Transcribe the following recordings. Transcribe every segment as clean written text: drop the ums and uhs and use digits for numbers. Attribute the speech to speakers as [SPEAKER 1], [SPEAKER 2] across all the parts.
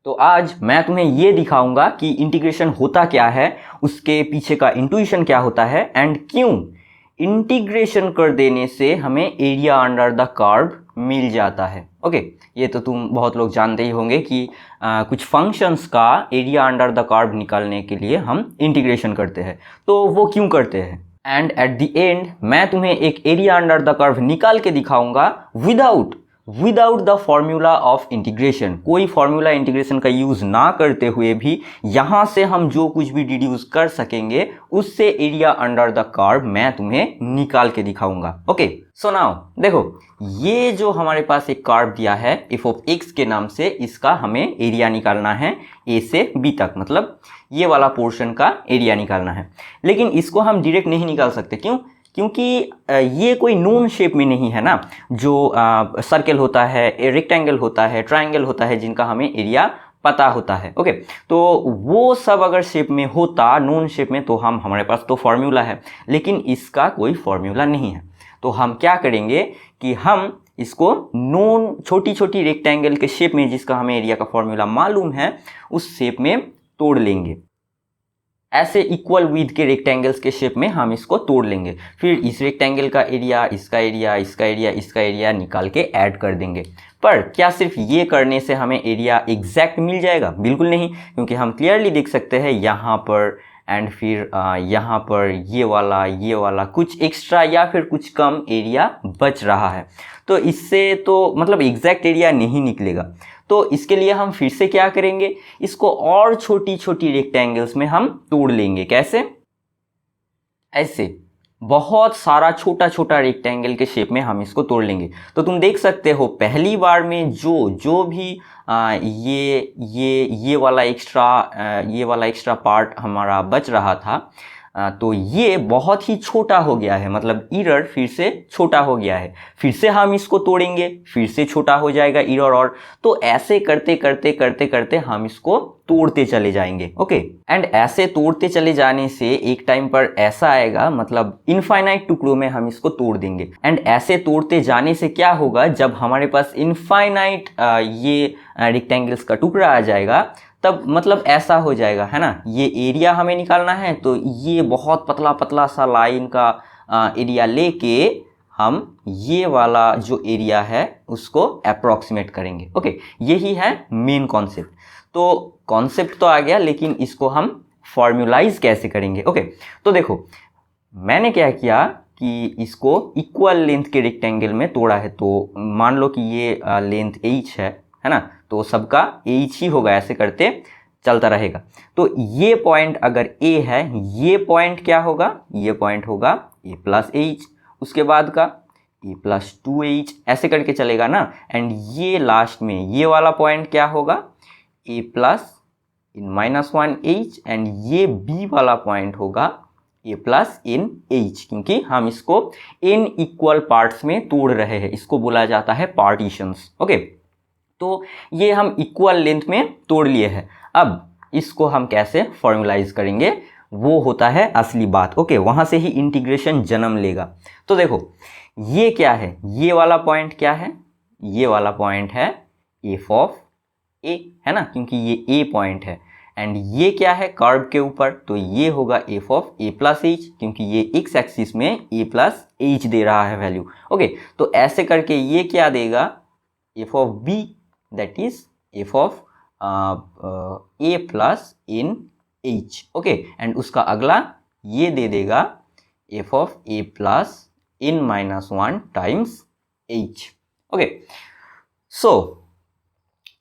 [SPEAKER 1] तो आज मैं तुम्हें ये दिखाऊंगा कि इंटीग्रेशन होता क्या है, उसके पीछे का इंट्यूशन क्या होता है एंड क्यों इंटीग्रेशन कर देने से हमें एरिया अंडर द कर्व मिल जाता है। ओके, ये तो तुम बहुत लोग जानते ही होंगे कि कुछ फंक्शंस का एरिया अंडर द कर्व निकालने के लिए हम इंटीग्रेशन करते हैं। तो वो क्यों करते हैं एंड एट द एंड मैं तुम्हें एक एरिया अंडर द कर्व निकाल के दिखाऊंगा without the formula of integration. कोई फॉर्मूला इंटीग्रेशन का यूज ना करते हुए भी यहां से हम जो कुछ भी डिड्यूस कर सकेंगे उससे एरिया अंडर द कर्व मैं तुम्हें निकाल के दिखाऊंगा। ओके, सो नाउ देखो, ये जो हमारे पास एक कर्व दिया है एफ ऑफ एक्स के नाम से, इसका हमें एरिया निकालना है ए से बी तक, मतलब ये वाला पोर्शन का एरिया निकालना है। लेकिन इसको हम डायरेक्ट नहीं निकाल सकते। क्यों? क्योंकि ये कोई नोन शेप में नहीं है ना, जो सर्कल होता है, रेक्टेंगल होता है, ट्रायंगल होता है, जिनका हमें एरिया पता होता है। ओके, तो वो सब अगर शेप में होता, नोन शेप में, तो हमारे पास तो फॉर्मूला है, लेकिन इसका कोई फॉर्मूला नहीं है। तो हम क्या करेंगे कि हम इसको नोन छोटी छोटी रेक्टेंगल के शेप में, जिसका हमें एरिया का फॉर्मूला मालूम है, उस शेप में तोड़ लेंगे। ऐसे इक्वल विड्थ के रेक्टेंगल्स के शेप में हम इसको तोड़ लेंगे। फिर इस रेक्टेंगल का एरिया, इसका एरिया, इसका एरिया, इसका एरिया निकाल के ऐड कर देंगे। पर क्या सिर्फ ये करने से हमें एरिया एग्जैक्ट मिल जाएगा? बिल्कुल नहीं, क्योंकि हम क्लियरली देख सकते हैं यहाँ पर एंड फिर यहाँ पर ये वाला कुछ एक्स्ट्रा या फिर कुछ कम एरिया बच रहा है। तो इससे तो मतलब एग्जैक्ट एरिया नहीं निकलेगा। तो इसके लिए हम फिर से क्या करेंगे, इसको और छोटी छोटी रेक्टेंगल्स में हम तोड़ लेंगे। कैसे? ऐसे बहुत सारा छोटा छोटा रेक्टेंगल के शेप में हम इसको तोड़ लेंगे। तो तुम देख सकते हो पहली बार में जो भी ये वाला एक्स्ट्रा पार्ट हमारा बच रहा था, तो ये बहुत ही छोटा हो गया है, मतलब एरर फिर से छोटा हो गया है। फिर से हम इसको तोड़ेंगे, फिर से छोटा हो जाएगा एरर, और तो ऐसे करते करते करते करते हम इसको तोड़ते चले जाएंगे। ओके, एंड ऐसे तोड़ते चले जाने से एक टाइम पर ऐसा आएगा, मतलब इनफाइनाइट टुकड़ों में हम इसको तोड़ देंगे। एंड ऐसे तोड़ते जाने से क्या होगा, जब हमारे पास इनफाइनाइट ये रेक्टेंगल्स का टुकड़ा आ जाएगा, तब मतलब ऐसा हो जाएगा, है ना। ये एरिया हमें निकालना है, तो ये बहुत पतला पतला सा लाइन का एरिया लेके हम ये वाला जो एरिया है उसको अप्रोक्सीमेट करेंगे। ओके, यही है मेन कॉन्सेप्ट। तो कॉन्सेप्ट तो आ गया, लेकिन इसको हम फॉर्मूलाइज कैसे करेंगे? ओके, तो देखो मैंने क्या किया कि इसको इक्वल लेंथ के रेक्टेंगल में तोड़ा है। तो मान लो कि ये लेंथ h है ना, तो सबका h ही होगा, ऐसे करते चलता रहेगा। तो ये पॉइंट अगर a है, ये पॉइंट क्या होगा, ये पॉइंट होगा a प्लस h, उसके बाद का a प्लस 2h, ऐसे करके चलेगा ना। एंड ये लास्ट में ये वाला पॉइंट क्या होगा, a plus in minus 1h, and ये b वाला पॉइंट होगा a प्लस इन h, क्योंकि हम इसको इन इक्वल पार्ट्स में तोड़ रहे हैं। इसको बोला जाता है पार्टीशंस। ओके, तो ये हम इक्वल लेंथ में तोड़ लिए हैं। अब इसको हम कैसे फॉर्मूलाइज करेंगे, वो होता है असली बात। ओके, वहां से ही इंटीग्रेशन जन्म लेगा। तो देखो ये क्या है, ये वाला पॉइंट क्या है, ये वाला पॉइंट है एफ ऑफ ए, है ना, क्योंकि ये ए पॉइंट है। एंड ये क्या है कर्व के ऊपर, तो ये होगा F of A plus H, क्योंकि ये एक्स एक्सिस में ए प्लस एच दे रहा है वैल्यू। ओके, तो ऐसे करके ये क्या देगा, f of b, that is f of a plus in h। Okay, and उसका अगला ये दे देगा f of a plus in minus 1 times h। Okay, सो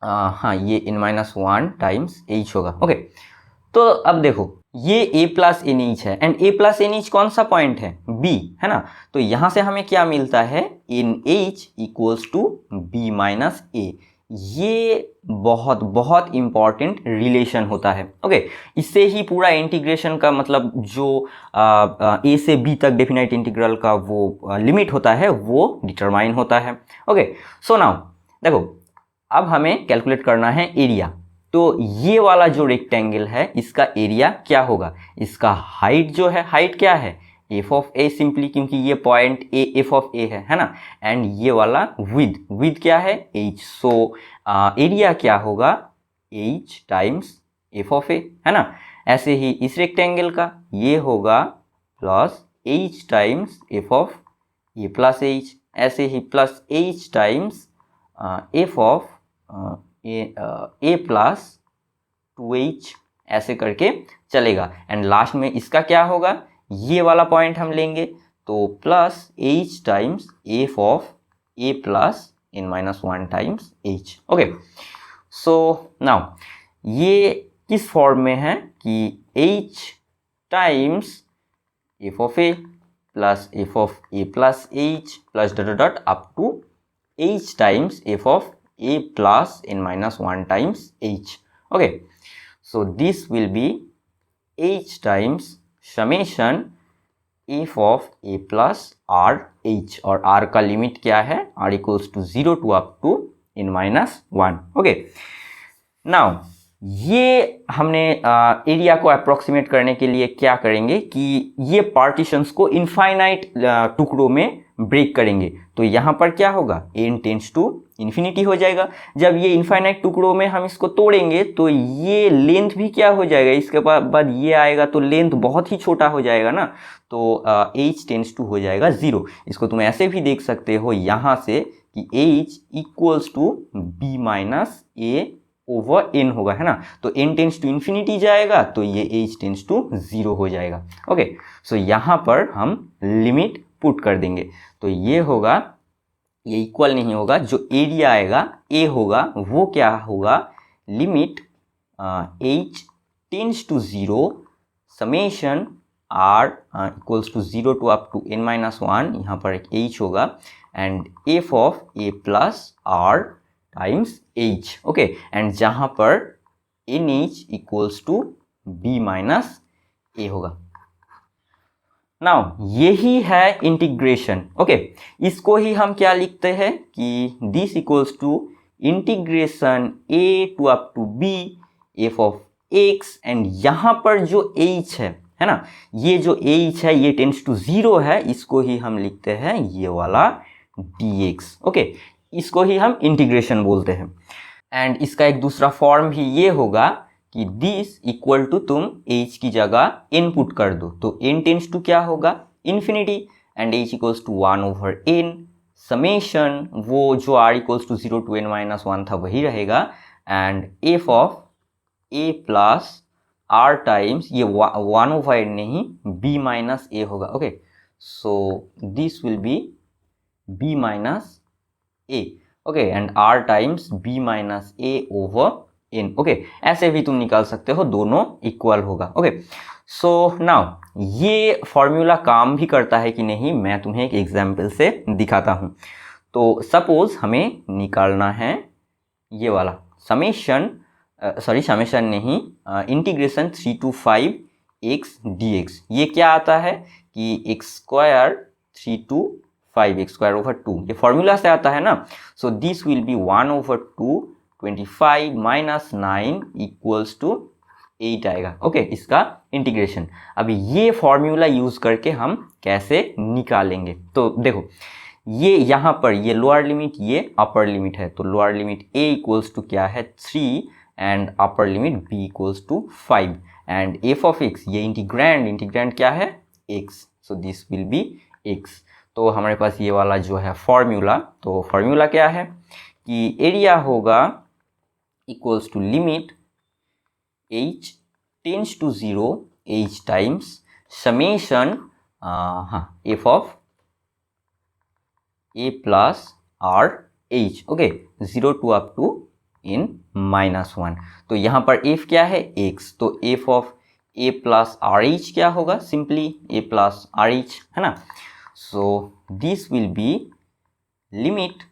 [SPEAKER 1] हाँ, ये in minus 1 times h होगा। ओके, तो अब देखो ये a प्लस इन एच है, and a plus in H कौन सा पॉइंट है, b, है ना। तो यहां से हमें क्या मिलता है, in h equals to b minus a। ये बहुत बहुत इंपॉर्टेंट रिलेशन होता है। ओके, इससे ही पूरा इंटीग्रेशन का मतलब जो ए से बी तक डेफिनेट इंटीग्रल का वो लिमिट होता है, वो डिटरमाइन होता है। ओके, सो नाउ देखो अब हमें कैलकुलेट करना है एरिया। तो ये वाला जो रेक्टेंगल है इसका एरिया क्या होगा, इसका हाइट जो है, हाइट क्या है, एफ ऑफ ए सिंपली, क्योंकि ये पॉइंट ए एफ ऑफ ए है ना। एंड ये वाला विद क्या है, एच। सो एरिया क्या होगा, h times f of a, है ना। ऐसे ही इस रेक्टेंगल का ये होगा plus h times f of a plus h, ऐसे ही plus h times f of a plus 2h, ऐसे करके चलेगा। एंड लास्ट में इसका क्या होगा, ये वाला पॉइंट हम लेंगे तो plus h times f of a plus n-1 times h। Okay, so now ये किस फॉर्म में है कि h times f of a plus f of a plus h plus dot dot up to h times f of a plus n-1 times h। Okay, so this will be h times summation f of a plus r h, और r का limit क्या है, r equals to 0 to up to n-1। Okay, now ये हमने area को approximate करने के लिए क्या करेंगे कि ये पार्टीशंस को इनफाइनाइट टुकड़ों में ब्रेक करेंगे। तो यहाँ पर क्या होगा, n टेंड्स टू इन्फिनिटी हो जाएगा। जब ये इनफाइनाइट टुकड़ों में हम इसको तोड़ेंगे तो ये लेंथ भी क्या हो जाएगा, इसके बाद ये आएगा तो लेंथ बहुत ही छोटा हो जाएगा ना, तो h टेंड्स टू हो जाएगा 0। इसको तुम ऐसे भी देख सकते हो यहाँ से कि h equals to b minus a over n होगा, है ना। तो n टेंड्स टू इन्फिनिटी जाएगा तो ये h टेंड्स टू 0 हो जाएगा। ओके, सो यहाँ पर हम लिमिट पुट कर देंगे तो ये होगा, ये इक्वल नहीं होगा, जो एरिया आएगा a होगा वो क्या होगा, limit h tends to 0 summation r equals to 0 to up to n-1, यहाँ पर एक h होगा and f of a plus r times h। Okay, and जहाँ पर nh equals to b minus a होगा। नाउ यही है इंटीग्रेशन। ओके, इसको ही हम क्या लिखते हैं कि this equals to integration a to up to b f of x, and यहाँ पर जो h है ना, ये जो h है ये टेंड्स टू 0 है, इसको ही हम लिखते हैं ये वाला dx। ओके, इसको ही हम इंटीग्रेशन बोलते हैं। एंड इसका एक दूसरा फॉर्म भी ये होगा कि दिस इक्वल टू तुम h की जगह n पुट कर दो तो n टेंड्स टू क्या होगा, infinity, and h equals to 1 over n summation, वो जो r equals to 0 to n-1 था वही रहेगा, and f of a plus r times ये 1 ओवर n नहीं b माइनस a होगा। Okay, so this will B b minus a। Okay, and r times b minus a over n। Okay, ऐसे भी तुम निकाल सकते हो, दोनों इक्वल होगा। ओके, सो नाउ ये फॉर्मूला काम भी करता है कि नहीं, मैं तुम्हें एक एग्जाम्पल से दिखाता हूँ। तो सपोज हमें निकालना है ये वाला समेशन, समेशन नहीं, इंटीग्रेशन 3 to 5 x dx। ये क्या आता है कि x square 3 to 5 x square over 2, ये फॉर्मूला से आता है ना। So this will be 1 over 2 25 minus 9 equals to 8 आएगा। ओके, इसका इंटीग्रेशन। अभी ये फॉर्मूला यूज़ करके हम कैसे निकालेंगे, तो देखो ये यहाँ पर ये लोअर लिमिट ये अपर लिमिट है, तो lower limit a equals to क्या है 3 and upper limit b equals to 5, and f of x ये इंटीग्रैंड क्या है x, so this will be x। तो हमारे पास ये वाला जो है फॉर्मूला, तो फॉर्मूला क्या है कि एरिया होगा equals to limit h tends to 0 h times summation f of a plus r h। Okay, 0 to up to n-1। तो यहाँ पर f क्या है x, तो f of a plus r h क्या होगा, simply a plus r h, है ना। So this will be limit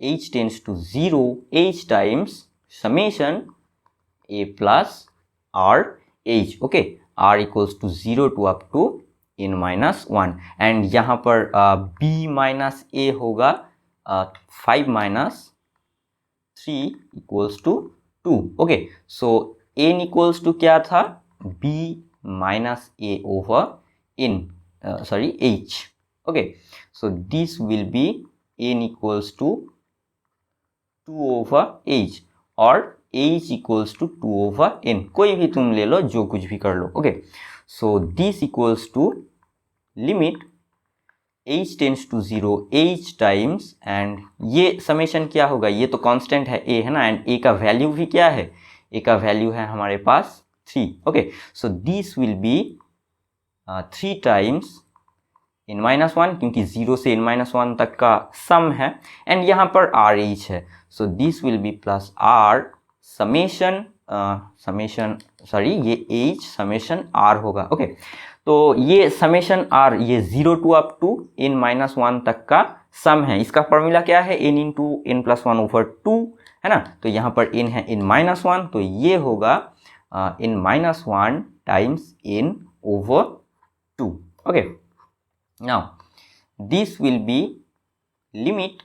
[SPEAKER 1] h tends to 0 h times summation a plus r h। Okay, r equals to 0 to up to n-1, and यहाँ पर b minus a होगा 5 minus 3 equals to 2। Okay, so n equals to क्या था, b minus a over n h। Okay, so this will be n equals to 2 over h, और H equals to 2/n, कोई भी तुम ले लो, जो कुछ भी कर लो। Okay, so this equals to limit h tends to 0 h times, and ये समेशन क्या होगा, ये तो कांस्टेंट है a है ना, एंड a का वैल्यू भी क्या है, a का वैल्यू है हमारे पास 3। Okay, so this will be 3 times n minus 1, क्योंकि 0 से n-1 तक का सम है, एंड यहाँ पर RH है, सो this will be plus r summation ये h समेशन r होगा। ओके, तो ये समेशन r, ये 0 टू अप टू n-1 तक का सम है। इसका फॉर्मूला क्या है, n इंटू n+1/2 है ना, तो यहाँ पर n है n-1, तो ये होगा n-1 times n/2। Okay, now this will be limit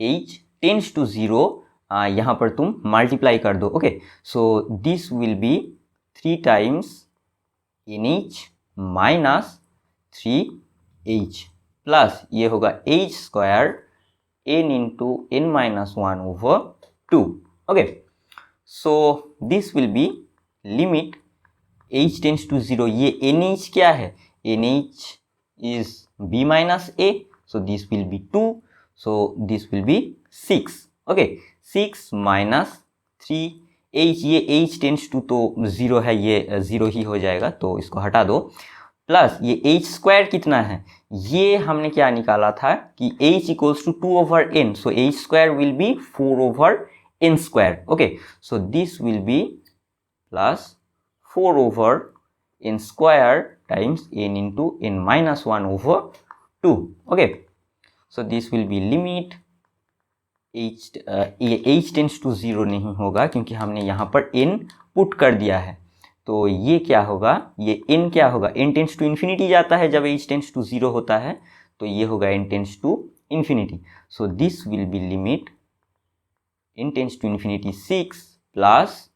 [SPEAKER 1] h tends to 0, यहाँ पर तुम मल्टीप्लाई कर दो। Okay, so this will be 3 times nh minus 3h plus ये होगा h square n into n-1/2। Okay, so this will be limit h tends to 0, ये nh क्या है, nh is b minus a, so this will be 2, so this will be 6। okay, 6 minus 3h, ये h tends to तो 0 है, ये 0 ही हो जाएगा, तो इसको हटा दो, प्लस ये h स्क्वायर कितना है, ये हमने क्या निकाला था कि h equals to 2/n, so h square will be 4/n square. Okay, so this will be plus 4/n square times n into n-1/2। okay, so this will be limit h tends to 0 नहीं होगा, क्योंकि हमने यहाँ पर n put कर दिया है, तो ये क्या होगा, ये n क्या होगा, n टेंस टू इन्फिनिटी जाता है जब h टेंस टू 0 होता है, तो ये होगा n tends to infinity, so this will be limit n tends to infinity 6 plus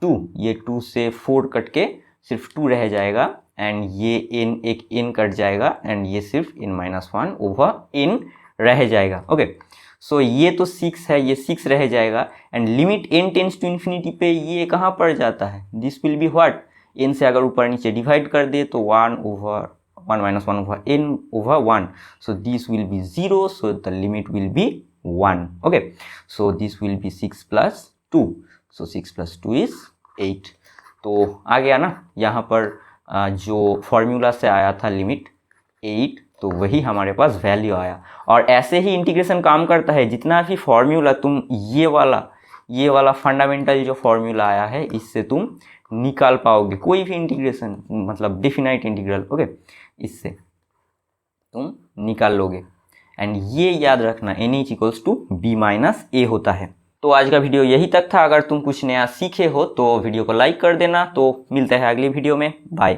[SPEAKER 1] 2, ये 2 से 4 कट के सिर्फ 2 रह जाएगा, एंड ये n एक n कट जाएगा, एंड ये सिर्फ n-1/n रह जाएगा। ओके, सो ये तो 6 है, ये 6 रह जाएगा, and limit n tends to infinity पे ये कहाँ पर जाता है, this will be what, n से अगर ऊपर नीचे डिवाइड कर दे तो 1/1-1/n/1, so this will B 0, so the limit will be 1। Okay, so this will B 6 + 2, so 6 + 2 is 8। तो आ गया ना, यहाँ पर जो फॉर्मूला से आया था लिमिट 8, तो वही हमारे पास वैल्यू आया। और ऐसे ही इंटीग्रेशन काम करता है, जितना भी फॉर्मूला तुम ये वाला फंडामेंटल जो फॉर्मूला आया है, इससे तुम निकाल पाओगे कोई भी इंटीग्रेशन, मतलब डेफिनाइट इंटीग्रल। ओके, इससे तुम निकाल लोगे, एंड ये याद रखना NH equals to b minus a होता है। तो आज का वीडियो यही तक था। अगर तुम कुछ नया सीखे हो तो वीडियो को लाइक कर देना। तो मिलते हैं अगली वीडियो में, बाय।